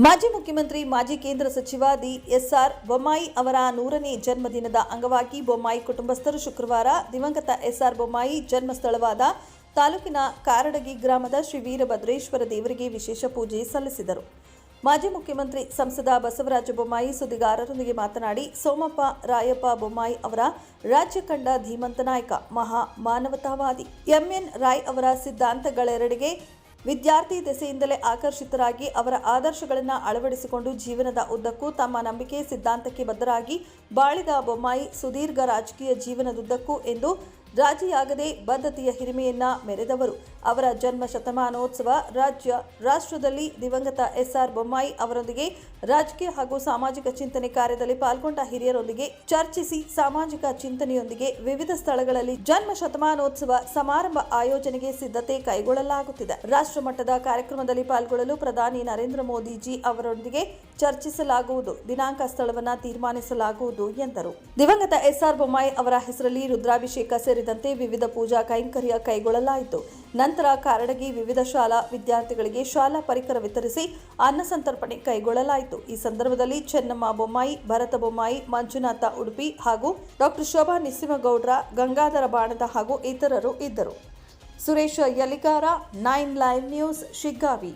ಮಾಜಿ ಮುಖ್ಯಮಂತ್ರಿ ಮಾಜಿ ಕೇಂದ್ರ ಸಚಿವ ಎಸ್.ಆರ್. ಬೊಮ್ಮಾಯಿ ಅವರ 100ನೇ ಜನ್ಮದಿನದ ಅಂಗವಾಗಿ ಬೊಮ್ಮಾಯಿ ಕುಟುಂಬಸ್ಥರು ಶುಕ್ರವಾರ ದಿವಂಗತ ಎಸ್.ಆರ್. ಬೊಮ್ಮಾಯಿ ಜನ್ಮಸ್ಥಳವಾದ ತಾಲೂಕಿನ ಕಾರಡಗಿ ಗ್ರಾಮದ ಶ್ರೀ ವೀರಭದ್ರೇಶ್ವರ ದೇವರಿಗೆ ವಿಶೇಷ ಪೂಜೆ ಸಲ್ಲಿಸಿದರು. ಮಾಜಿ ಮುಖ್ಯಮಂತ್ರಿ ಸಂಸದ ಬಸವರಾಜ ಬೊಮ್ಮಾಯಿ ಸುದ್ದಿಗಾರರೊಂದಿಗೆ ಮಾತನಾಡಿ, ಸೋಮಪ್ಪ ರಾಯಪ್ಪ ಬೊಮ್ಮಾಯಿ ಅವರ ರಾಜ್ಯ ಕಂಡ ಧೀಮಂತ ನಾಯಕ, ಮಹಾ ಮಾನವತಾವಾದಿ ಎಂ.ಎನ್. ರಾಯ್ ಅವರ ಸಿದ್ಧಾಂತಗಳೆರಡೆಗೆ ವಿದ್ಯಾರ್ಥಿ ದೆಸೆಯಿಂದಲೇ ಆಕರ್ಷಿತರಾಗಿ ಅವರ ಆದರ್ಶಗಳನ್ನು ಅಳವಡಿಸಿಕೊಂಡು ಜೀವನದ ಉದ್ದಕ್ಕೂ ತಮ್ಮ ನಂಬಿಕೆ ಸಿದ್ಧಾಂತಕ್ಕೆ ಬದ್ಧರಾಗಿ ಬಾಳಿದ ಬೊಮ್ಮಾಯಿ ಸುದೀರ್ಘ ರಾಜಕೀಯ ಜೀವನದುದ್ದಕ್ಕೂ ಎಂದು ರಾಜಿಯಾಗದೆ ಬದ್ಧತೆಯ ಹಿರಿಮೆಯನ್ನ ಮೆರೆದವರು. ಅವರ ಜನ್ಮ ಶತಮಾನೋತ್ಸವ ರಾಷ್ಟ್ರದಲ್ಲಿ ದಿವಂಗತ ಎಸ್.ಆರ್. ಬೊಮ್ಮಾಯಿ ಅವರೊಂದಿಗೆ ರಾಜಕೀಯ ಹಾಗೂ ಸಾಮಾಜಿಕ ಚಿಂತನೆ ಕಾರ್ಯದಲ್ಲಿ ಪಾಲ್ಗೊಂಡ ಹಿರಿಯರೊಂದಿಗೆ ಚರ್ಚಿಸಿ ಸಾಮಾಜಿಕ ಚಿಂತನೆಯೊಂದಿಗೆ ವಿವಿಧ ಸ್ಥಳಗಳಲ್ಲಿ ಜನ್ಮ ಶತಮಾನೋತ್ಸವ ಸಮಾರಂಭ ಆಯೋಜನೆಗೆ ಸಿದ್ಧತೆ ಕೈಗೊಳ್ಳಲಾಗುತ್ತಿದೆ. ರಾಷ್ಟ್ರ ಮಟ್ಟದ ಕಾರ್ಯಕ್ರಮದಲ್ಲಿ ಪಾಲ್ಗೊಳ್ಳಲು ಪ್ರಧಾನಿ ನರೇಂದ್ರ ಮೋದಿಜಿ ಅವರೊಂದಿಗೆ ಚರ್ಚಿಸಲಾಗುವುದು. ದಿನಾಂಕ, ಸ್ಥಳವನ್ನು ತೀರ್ಮಾನಿಸಲಾಗುವುದು ಎಂದರು. ದಿವಂಗತ ಎಸ್.ಆರ್. ಬೊಮ್ಮಾಯಿ ಅವರ ಹೆಸರಲ್ಲಿ ರುದ್ರಾಭಿಷೇಕ ಸೇರಿದಂತೆ ವಿವಿಧ ಪೂಜಾ ಕೈಂಕರ್ಯ ಕೈಗೊಳ್ಳಲಾಯಿತು. ನಂತರ ಕಾರಡಗಿ ವಿವಿಧ ಶಾಲಾ ವಿದ್ಯಾರ್ಥಿಗಳಿಗೆ ಶಾಲಾ ಪರಿಕರ ವಿತರಿಸಿ ಅನ್ನ ಸಂತರ್ಪಣೆ ಕೈಗೊಳ್ಳಲಾಯಿತು. ಈ ಸಂದರ್ಭದಲ್ಲಿ ಚೆನ್ನಮ್ಮ ಬೊಮ್ಮಾಯಿ, ಭರತ ಬೊಮ್ಮಾಯಿ, ಮಂಜುನಾಥ ಉಡುಪಿ ಹಾಗೂ ಡಾ. ಶೋಭಾ ನಿಸ್ಸಿಮಗೌಡ್ರ, ಗಂಗಾಧರ ಬಾಣದ ಹಾಗೂ ಇತರರು ಇದ್ದರು. Suresh Yaligar, 9 live news, Shiggavi.